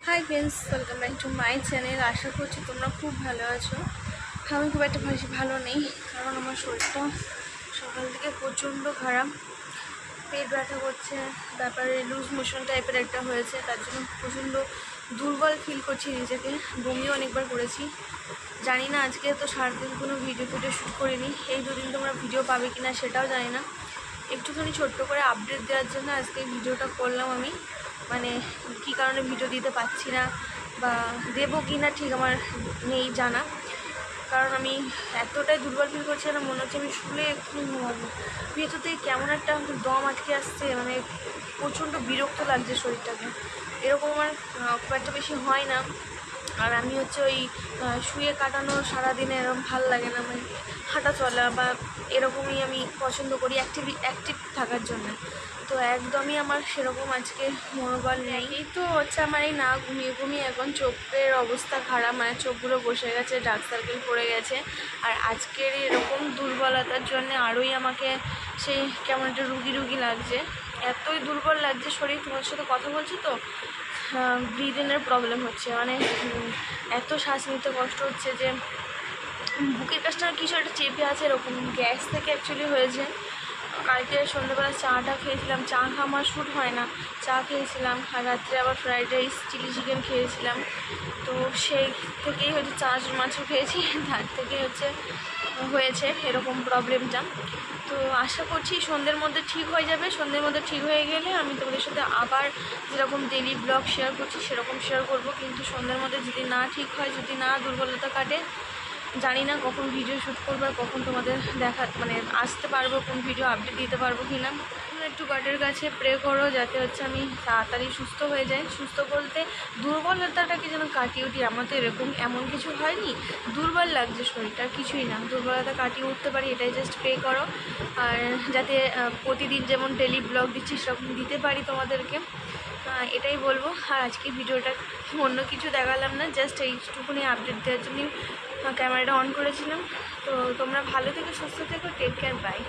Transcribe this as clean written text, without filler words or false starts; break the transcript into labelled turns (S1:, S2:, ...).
S1: High friends, welcome back to my channel. আশা করছি তোমরা খুব ভালো আছো। আমি খুব একটা বেশি ভালো নেই, কারণ আমার শরীরটা সকাল থেকে প্রচণ্ড খারাপ। পেট ব্যথা করছে, ব্যাপারে লুজ মোশন টাইপের একটা হয়েছে, তার জন্য প্রচণ্ড দুর্বল ফিল করছি নিজেকে। বমিও অনেকবার করেছি। জানি না আজকে তো সারাদিন কোনো ভিডিও শ্যুট করিনি। এই দুদিন তোমরা ভিডিও পাবে কি না সেটাও জানি না। একটুখানি ছোট্ট করে আপডেট দেওয়ার জন্য আজকে ভিডিওটা করলাম আমি। মানে কী কারণে ভিডিও দিতে পারছি না বা দেবো কি না ঠিক আমার নেই জানা, কারণ আমি এতটাই দুর্বল ফিল করছি না, মনে হচ্ছে আমি শুলে এক্ষুনি ঘুমাবো। ভেতর থেকে কেমন একটা দম আটকে আসছে, মানে প্রচণ্ড বিরক্ত লাগছে শরীরটাকে। এরকম আমার খুব একটা বেশি হয় না। আর আমি হচ্ছে ওই শুয়ে কাটানো সারাদিনে এরকম ভাল লাগে না, মানে হাঁটা চলা বা এরকমই আমি পছন্দ করি অ্যাক্টিভ থাকার জন্য। তো একদমই আমার সেরকম আজকে মনোবল নেই। এই তো হচ্ছে আমার এই না ঘুমিয়ে ঘুমিয়ে এখন চোখের অবস্থা খারাপ, মানে চোখগুলো বসে গেছে, ডার্ক সার্কেল পড়ে গেছে। আর আজকের এরকম দুর্বলতার জন্য আরোই আমাকে সেই কেমন একটা রুগী লাগছে, এতই দুর্বল লাগছে শরীর। তোমার সাথে কথা বলছি তো ব্রিদিংয়ের প্রবলেম হচ্ছে, মানে এত শ্বাস নিতে কষ্ট হচ্ছে যে বুকের কাছটা কিছু একটা চেপে আছে, এরকম গ্যাস থেকে অ্যাকচুয়ালি হয়েছে। কালকে সন্ধ্যেবেলা চাটা খেয়েছিলাম, চা খাওয়া আমার শ্যুট হয় না, চা খেয়েছিলাম। আর রাত্রে আবার ফ্রাইড রাইস চিলি চিকেন খেয়েছিলাম, তো সেই থেকেই হচ্ছে মাছও খেয়েছি, তার থেকেই হয়েছে এরকম প্রবলেমটা। তো আশা করছি সন্ধ্যের মধ্যে ঠিক হয়ে যাবে। সন্ধ্যের মধ্যে ঠিক হয়ে গেলে আমি তোমাদের সাথে আবার যেরকম ডেলি ব্লগ শেয়ার করছি সেরকম শেয়ার করব। কিন্তু সন্ধ্যের মধ্যে যদি না ঠিক হয়, যদি না দুর্বলতা কাটে, জানি না কখন ভিডিও শ্যুট করবো আর কখন তোমাদের মানে আসতে পারবো, কোন ভিডিও আপডেট দিতে পারবো কি না। একটু গডের কাছে প্রে করো যাতে আমি তাড়াতাড়ি সুস্থ হয়ে যাই। সুস্থ বলতে দুর্বলতাটাকে যেন কাটিয়ে উঠি। আমার তো এমন কিছু হয়নি, দুর্বল লাগছে শরীরটা, কিছুই না। দুর্বলতা কাটিয়ে উঠতে পারি, এটাই জাস্ট প্রে করো। আর যাতে প্রতিদিন যেমন ডেলি ব্লগ দিচ্ছি সেরকম দিতে পারি তোমাদেরকে, এটাই বলবো। আর আজকে ভিডিওটা অন্য কিছু দেখালাম না, জাস্ট এইটুকুনি আপডেট দেওয়ার জন্যই ক্যামেরাটা অন করেছিলাম। তো তোমরা ভালো থেকো, সুস্থ থেকো, টেক কেয়ার, বাই।